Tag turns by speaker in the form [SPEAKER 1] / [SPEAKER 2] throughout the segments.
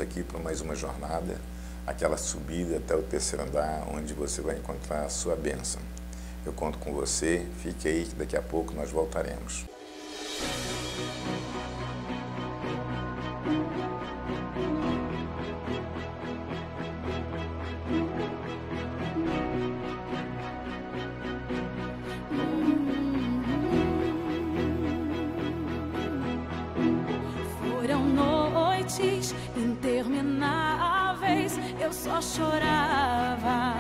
[SPEAKER 1] aqui para mais uma jornada, aquela subida até o terceiro andar, onde você vai encontrar a sua bênção. Eu conto com você, fique aí que daqui a pouco nós voltaremos.
[SPEAKER 2] Foram noites intermináveis, eu só chorava.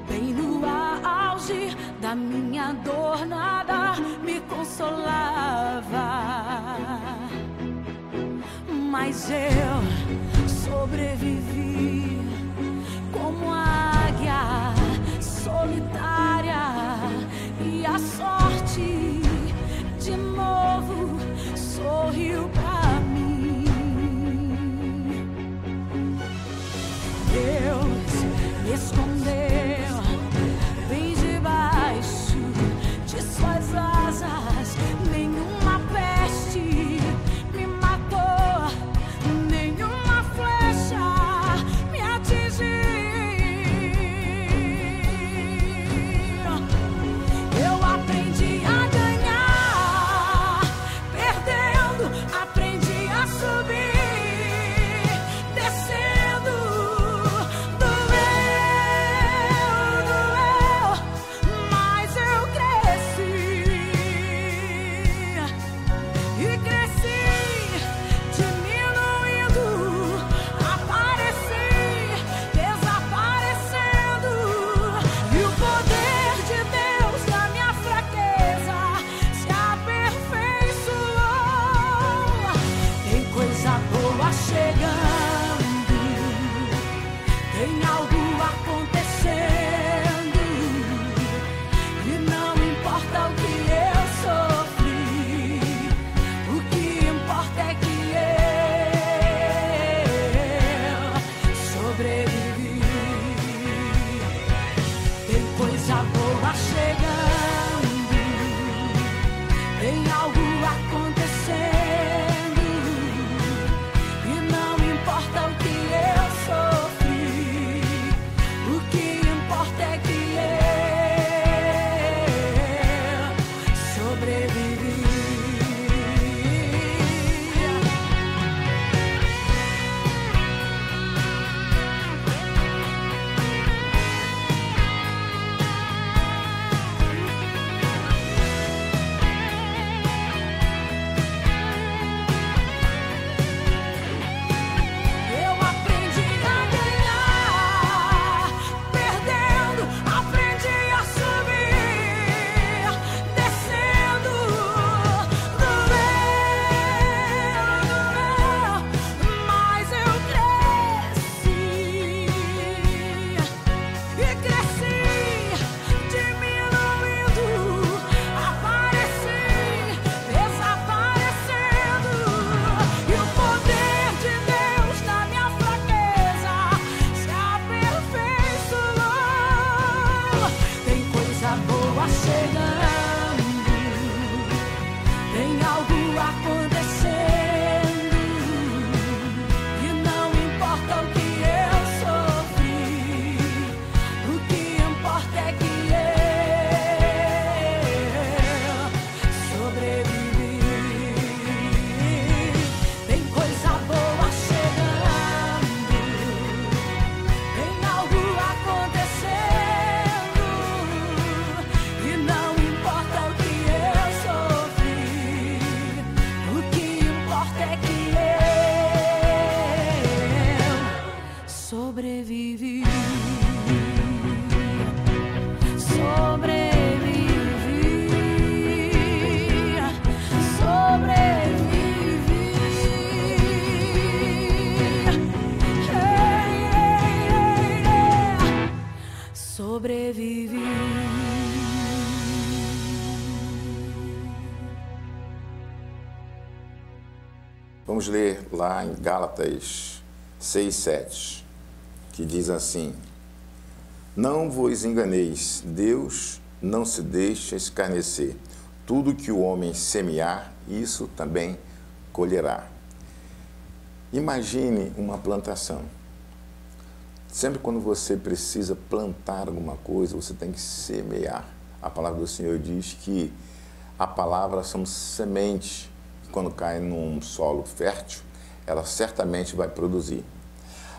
[SPEAKER 2] Bem no auge da minha dor, nada me consolava. Mas eu sobrevivi como águia solitária, e a sorte de novo sorriu pra mim. Deus me escondeu bem debaixo de suas asas. Nenhuma peste me matou, nenhuma flecha me atingiu. Eu aprendi a ganhar, perdendo, aprendi a subir, descendo. Doeu, mas eu cresci e cresci, diminuindo, apareci, desaparecendo. E o poder de Deus na minha fraqueza se aperfeiçoou. Tem coisa boa chegando, tem algo acontecendo, e não importa o que eu sofri, o que importa é que eu sobrevivi. Tem coisa boa chegando, tem algo acontecendo, e não importa o que eu sofri, o que importa é que eu sobrevivi. Eu aprendi a ganhar, perdendo, aprendi a subir, descendo. Doeu, mas eu cresci e cresci, diminuindo, apareci, desaparecendo. E o poder de Deus na minha fraqueza se aperfeiçoou. Tem coisa boa chegando, tem algo acontecendo, e não importa o que eu sofri, o que importa é que eu sobrevivi. Tem coisa boa chegando, tem algo acontecendo, e não importa o que eu sofri, o que importa é que eu sobrevivi. Sobrevivi, sobrevivi. Sobrevivi.
[SPEAKER 1] Vamos ler lá em Gálatas 6:7, que diz assim: Não vos enganeis, Deus não se deixa escarnecer. Tudo que o homem semear, isso também colherá. Imagine uma plantação. Sempre quando você precisa plantar alguma coisa, você tem que semear. A palavra do Senhor diz que a palavra são sementes que quando cai num solo fértil, ela certamente vai produzir.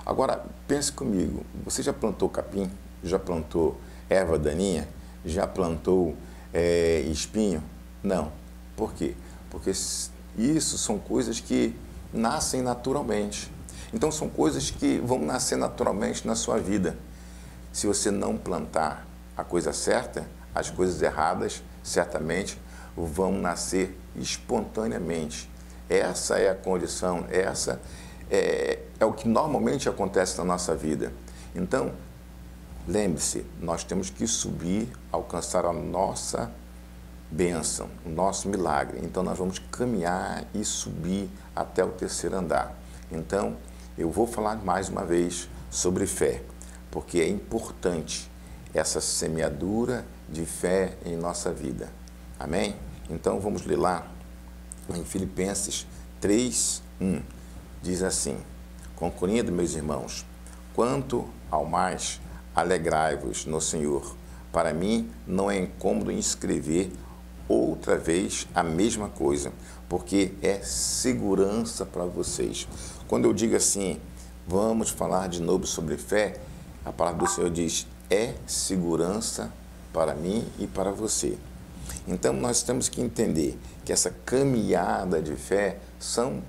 [SPEAKER 1] Agora, pense comigo, você já plantou capim? Já plantou erva daninha? Já plantou espinho? Não. Por quê? Porque isso são coisas que nascem naturalmente. Então, são coisas que vão nascer naturalmente na sua vida. Se você não plantar a coisa certa, as coisas erradas certamente vão nascer espontaneamente. Essa é a condição, essa é o que normalmente acontece na nossa vida. Então, lembre-se, nós temos que subir, alcançar a nossa bênção, o nosso milagre. Então, nós vamos caminhar e subir até o terceiro andar. Então, eu vou falar mais uma vez sobre fé, porque é importante essa semeadura de fé em nossa vida. Amém? Então, vamos ler lá em Filipenses 3:1. Diz assim: concluindo, meus irmãos, quanto ao mais, alegrai-vos no Senhor. Para mim, não é incômodo em escrever outra vez a mesma coisa, porque é segurança para vocês. Quando eu digo assim, vamos falar de novo sobre fé, a palavra do Senhor diz, é segurança para mim e para você. Então, nós temos que entender que essa caminhada de fé são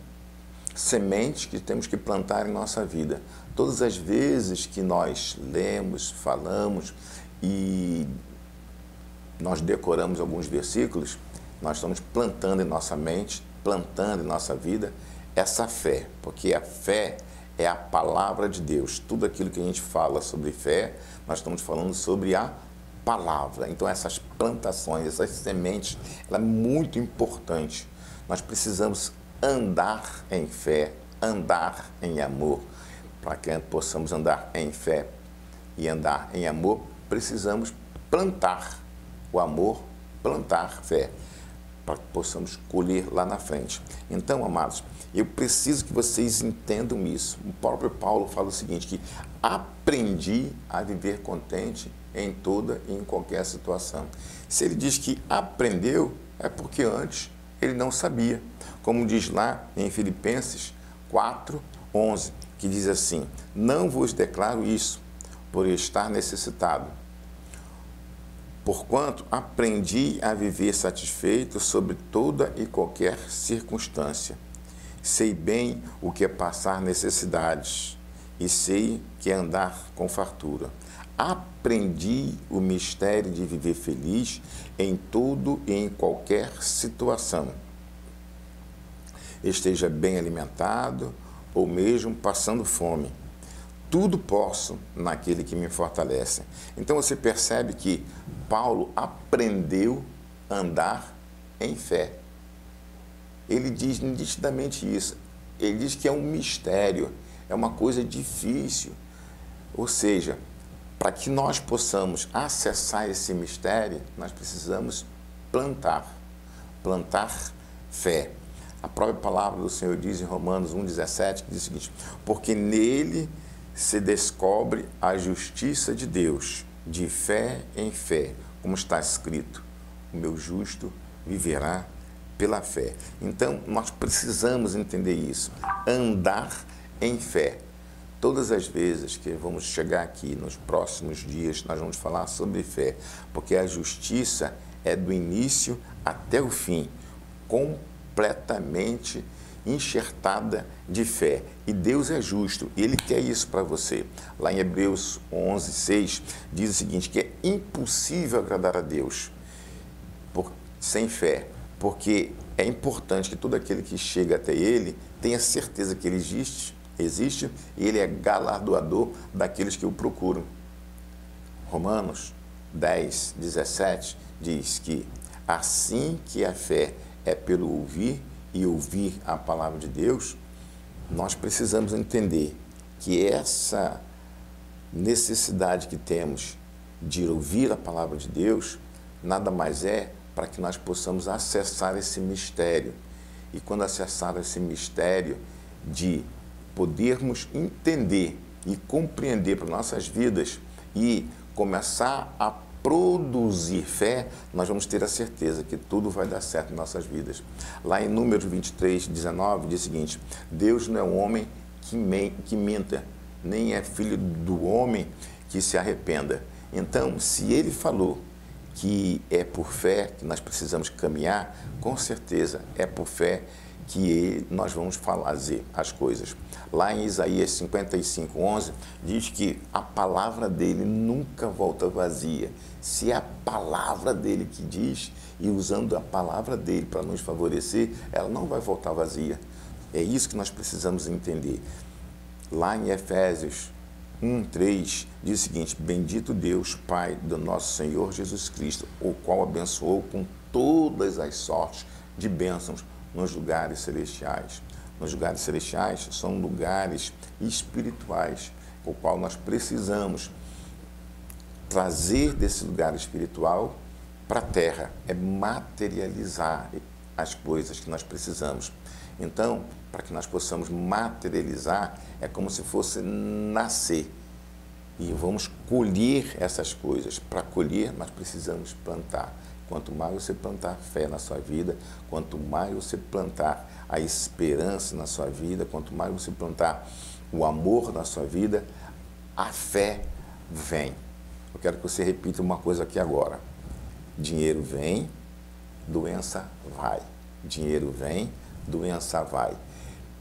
[SPEAKER 1] sementes que temos que plantar em nossa vida. Todas as vezes que nós lemos, falamos e nós decoramos alguns versículos, nós estamos plantando em nossa mente, plantando em nossa vida essa fé, porque a fé é a palavra de Deus. Tudo aquilo que a gente fala sobre fé, nós estamos falando sobre a palavra. Então, essas plantações, essas sementes, ela é muito importante. Nós precisamos andar em fé, andar em amor. Para que possamos andar em fé e andar em amor, precisamos plantar o amor, plantar fé, para que possamos colher lá na frente. Então, amados, eu preciso que vocês entendam isso. O próprio Paulo fala o seguinte, que aprendi a viver contente em toda e em qualquer situação. Se ele diz que aprendeu, é porque antes ele não sabia. Como diz lá em Filipenses 4:11, que diz assim, não vos declaro isso por estar necessitado, porquanto aprendi a viver satisfeito sobre toda e qualquer circunstância. Sei bem o que é passar necessidades e sei que é andar com fartura. Aprendi o mistério de viver feliz em tudo e em qualquer situação. Esteja bem alimentado ou mesmo passando fome. Tudo posso naquele que me fortalece. Então você percebe que Paulo aprendeu a andar em fé. Ele diz nitidamente isso. Ele diz que é um mistério, é uma coisa difícil. Ou seja, para que nós possamos acessar esse mistério, nós precisamos plantar fé. A própria palavra do Senhor diz em Romanos 1:17, que diz o seguinte, porque nele se descobre a justiça de Deus, de fé em fé, como está escrito, o meu justo viverá pela fé. Então, nós precisamos entender isso, andar em fé. Todas as vezes que vamos chegar aqui nos próximos dias, nós vamos falar sobre fé, porque a justiça é do início até o fim, completamente enxertada de fé. E Deus é justo, e Ele quer isso para você. Lá em Hebreus 11:6, diz o seguinte, que é impossível agradar a Deus sem fé, porque é importante que todo aquele que chega até Ele tenha certeza que Ele existe, e Ele é galardoador daqueles que o procuram. Romanos 10:17 diz que assim que a fé é pelo ouvir e ouvir a palavra de Deus, nós precisamos entender que essa necessidade que temos de ouvir a palavra de Deus nada mais é para que nós possamos acessar esse mistério. E quando acessar esse mistério de podermos entender e compreender para nossas vidas e começar a produzir fé, nós vamos ter a certeza que tudo vai dar certo em nossas vidas. Lá em Números 23, 19, diz o seguinte: Deus não é um homem que minta, nem é filho do homem que se arrependa. Então, se ele falou que é por fé que nós precisamos caminhar, com certeza é por fé que nós vamos fazer as coisas. Lá em Isaías 55, 11, diz que a palavra dele nunca volta vazia. Se é a palavra dele que diz, e usando a palavra dele para nos favorecer, ela não vai voltar vazia. É isso que nós precisamos entender. Lá em Efésios 1:3 diz o seguinte: bendito Deus, Pai do nosso Senhor Jesus Cristo, o qual abençoou com todas as sortes de bênçãos nos lugares celestiais. Nos lugares celestiais são lugares espirituais, o qual nós precisamos trazer desse lugar espiritual para a terra, é materializar as coisas que nós precisamos. Então, para que nós possamos materializar, é como se fosse nascer. E vamos colher essas coisas. Para colher, nós precisamos plantar. Quanto mais você plantar fé na sua vida, quanto mais você plantar a esperança na sua vida, quanto mais você plantar o amor na sua vida, a fé vem. Eu quero que você repita uma coisa aqui agora. Dinheiro vem, doença vai. Dinheiro vem, doença vai.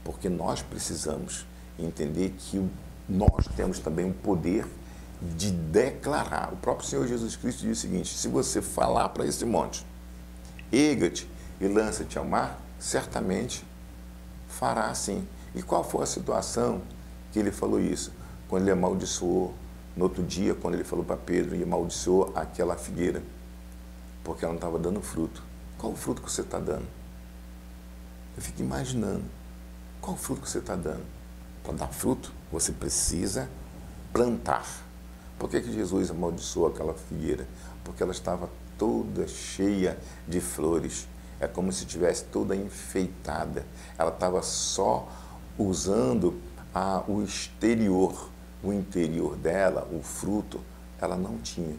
[SPEAKER 1] Porque nós precisamos entender que nós temos também o poder de declarar. O próprio Senhor Jesus Cristo diz o seguinte: se você falar para esse monte, erga-te e lança-te ao mar, certamente fará assim. E qual foi a situação que ele falou isso? Quando ele amaldiçoou, no outro dia, quando ele falou para Pedro, e amaldiçoou aquela figueira, porque ela não estava dando fruto. Qual o fruto que você está dando? Eu fico imaginando, qual o fruto que você está dando? Para dar fruto, você precisa plantar. Por que Jesus amaldiçoou aquela figueira? Porque ela estava toda cheia de flores. É como se estivesse toda enfeitada. Ela estava só usando o exterior. O interior dela, o fruto, ela não tinha.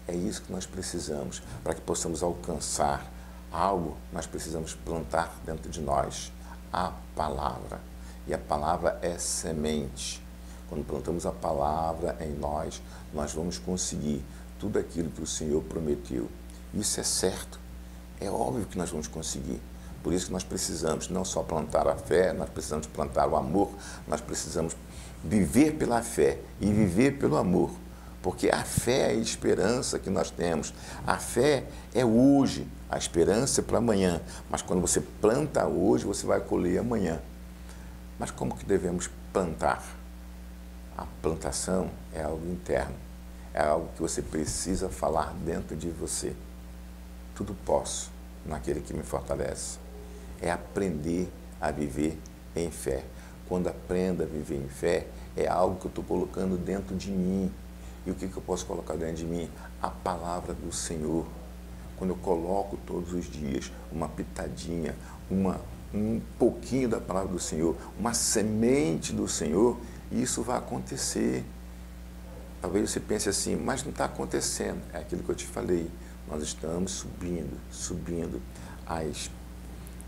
[SPEAKER 1] É isso que nós precisamos. Para que possamos alcançar algo, nós precisamos plantar dentro de nós a palavra. E a palavra é semente. Quando plantamos a palavra em nós, nós vamos conseguir tudo aquilo que o Senhor prometeu. Isso é certo. É óbvio que nós vamos conseguir. Por isso que nós precisamos não só plantar a fé, nós precisamos plantar o amor, nós precisamos viver pela fé e viver pelo amor. Porque a fé é a esperança que nós temos. A fé é hoje, a esperança é para amanhã. Mas quando você planta hoje, você vai colher amanhã. Mas como que devemos plantar? A plantação é algo interno. É algo que você precisa falar dentro de você. Tudo posso naquele que me fortalece. É aprender a viver em fé. Quando aprendo a viver em fé, é algo que eu estou colocando dentro de mim. E o que eu posso colocar dentro de mim? A palavra do Senhor. Quando eu coloco todos os dias uma pitadinha, um pouquinho da palavra do Senhor, uma semente do Senhor, isso vai acontecer. Talvez você pense assim, mas não está acontecendo. É aquilo que eu te falei. Nós estamos subindo. As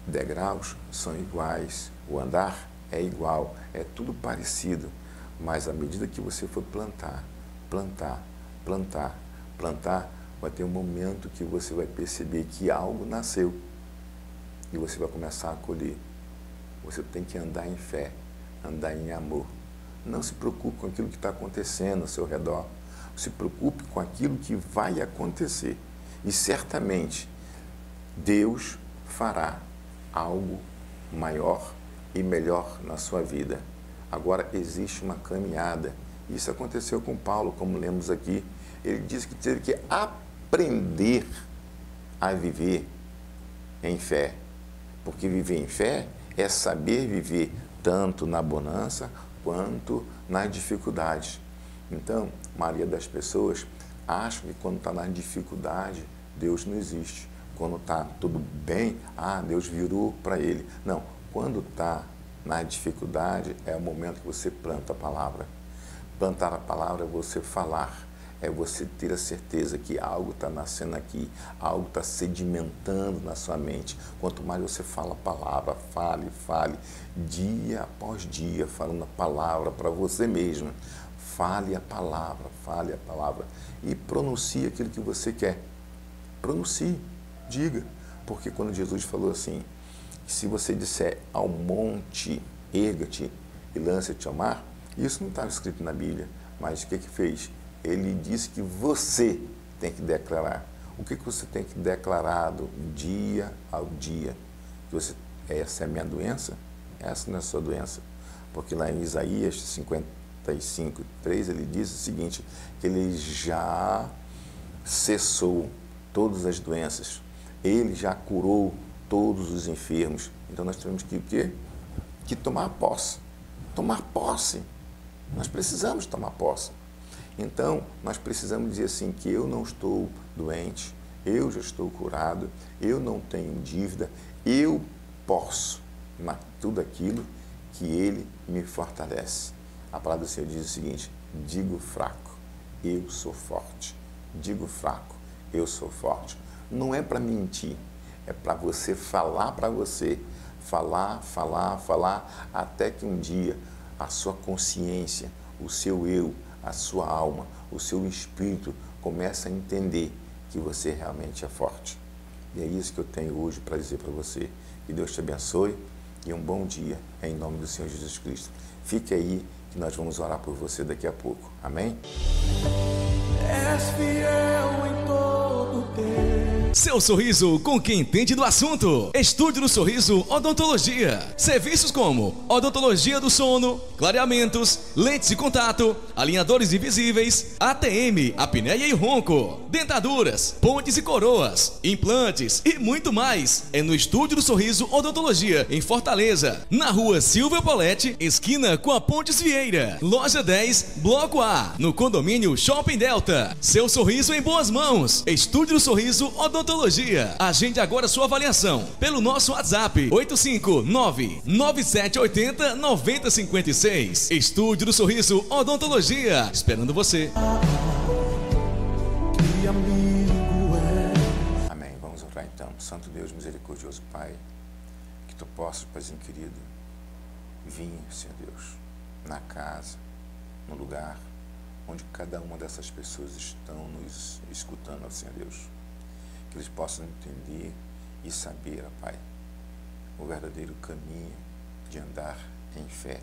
[SPEAKER 1] degraus são iguais, o andar é igual, é tudo parecido. Mas à medida que você for plantar, vai ter um momento que você vai perceber que algo nasceu e você vai começar a colher. Você tem que andar em fé, andar em amor. Não se preocupe com aquilo que está acontecendo ao seu redor. Se preocupe com aquilo que vai acontecer. E certamente Deus fará algo maior e melhor na sua vida. Agora existe uma caminhada. Isso aconteceu com Paulo, como lemos aqui. Ele disse que teve que aprender a viver em fé. Porque viver em fé é saber viver tanto na bonança quanto nas dificuldades. Então, a maioria das pessoas acham que quando está na dificuldade, Deus não existe. Quando está tudo bem, Deus virou para ele. Não, quando está Na dificuldade é o momento que você planta a palavra. Plantar a palavra é você falar, é você ter a certeza que algo está nascendo aqui, algo está sedimentando na sua mente. Quanto mais você fala a palavra, fale, dia após dia, falando a palavra para você mesmo. Fale a palavra e pronuncie aquilo que você quer. Pronuncie, diga. Porque quando Jesus falou assim, se você disser ao monte, erga-te e lança-te ao mar, isso não estava escrito na Bíblia, mas o que fez? Ele disse que você tem que declarar. O que você tem que declarar dia ao dia? Essa é a minha doença? Essa não é a sua doença. Porque lá em Isaías 55:3 ele diz o seguinte, que ele já cessou todas as doenças. Ele já curou todos os enfermos. Então nós temos que o quê? Que tomar posse. Tomar posse. Nós precisamos tomar posse. Então, nós precisamos dizer assim, que eu não estou doente, eu já estou curado, eu não tenho dívida, eu posso tudo aquilo que Ele me fortalece. A palavra do Senhor diz o seguinte, digo fraco, eu sou forte. Digo fraco, eu sou forte. Não é para mentir, é para você falar para você. Falar, até que um dia a sua consciência, o seu eu, a sua alma, o seu espírito começa a entender que você realmente é forte. E é isso que eu tenho hoje para dizer para você. Que Deus te abençoe e um bom dia em nome do Senhor Jesus Cristo. Fique aí que nós vamos orar por você daqui a pouco. Amém?
[SPEAKER 2] És fiel em todo tempo.
[SPEAKER 3] Seu sorriso com quem entende do assunto. Estúdio do Sorriso Odontologia. Serviços como odontologia do sono, clareamentos, lentes de contato, alinhadores invisíveis, ATM, apneia e ronco, dentaduras, pontes e coroas, implantes e muito mais. É no Estúdio do Sorriso Odontologia, em Fortaleza, na rua Silvio Poletti, esquina com a Pontes Vieira. Loja 10, Bloco A, no condomínio Shopping Delta. Seu sorriso em boas mãos. Estúdio do Sorriso Odontologia. Agende agora sua avaliação pelo nosso WhatsApp 859-9780-9056. Estúdio do Sorriso Odontologia, esperando você.
[SPEAKER 2] Que amigo é.
[SPEAKER 1] Amém. Vamos orar então. Santo Deus misericordioso Pai, que Tu possas, Paizinho querido, vir, Senhor Deus, na casa, no lugar onde cada uma dessas pessoas estão nos escutando, Senhor Deus. Que eles possam entender e saber, ó Pai, o verdadeiro caminho de andar em fé.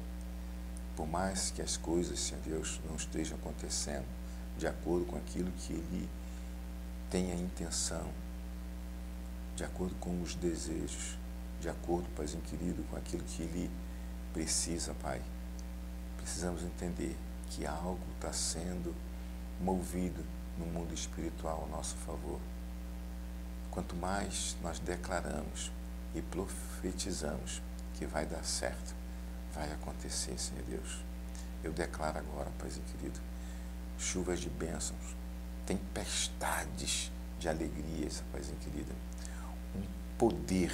[SPEAKER 1] Por mais que as coisas, Senhor Deus, não estejam acontecendo de acordo com aquilo que Ele tem a intenção, de acordo com os desejos, de acordo, Paizinho querido, com aquilo que Ele precisa, Pai. Precisamos entender que algo está sendo movido no mundo espiritual ao nosso favor. Quanto mais nós declaramos e profetizamos que vai dar certo, vai acontecer, Senhor Deus. Eu declaro agora, Paizinho querido, chuvas de bênçãos, tempestades de alegrias, Paizinho querido. Um poder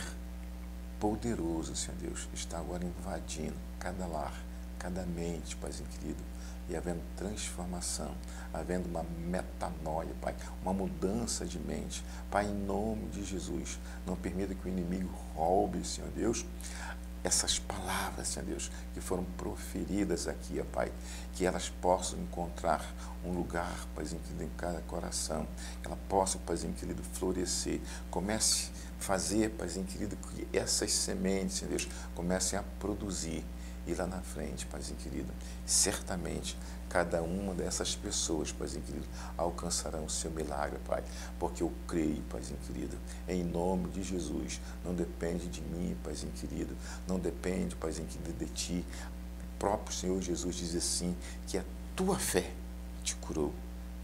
[SPEAKER 1] poderoso, Senhor Deus, está agora invadindo cada lar, cada mente, Paizinho querido. E havendo transformação, havendo uma metanoia, Pai, uma mudança de mente. Pai, em nome de Jesus, não permita que o inimigo roube, Senhor Deus, essas palavras, Senhor Deus, que foram proferidas aqui, ó Pai, que elas possam encontrar um lugar, Paizinho querido, em cada coração, que ela possa, Paizinho querido, florescer. Comece a fazer, Paizinho querido, que essas sementes, Senhor Deus, comecem a produzir. E lá na frente, Paizinho querido, certamente cada uma dessas pessoas, Paizinho querido, alcançarão o seu milagre, Pai, porque eu creio, Paizinho querido, em nome de Jesus. Não depende de mim, Paizinho querido, não depende, Paizinho querido, de ti. O próprio Senhor Jesus diz assim, que a tua fé te curou.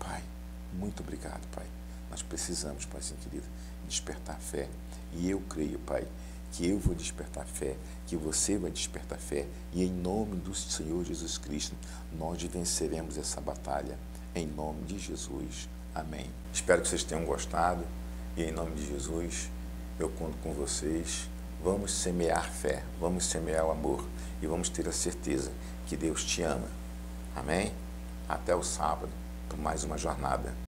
[SPEAKER 1] Pai, muito obrigado, Pai. Nós precisamos, Paizinho querido, despertar a fé. E eu creio, Pai, que eu vou despertar fé, que você vai despertar fé, e em nome do Senhor Jesus Cristo, nós venceremos essa batalha, em nome de Jesus. Amém. Espero que vocês tenham gostado, e em nome de Jesus, eu conto com vocês Vamos semear fé, vamos semear o amor e vamos ter a certeza que Deus te ama. Amém? Até o sábado, por mais uma jornada.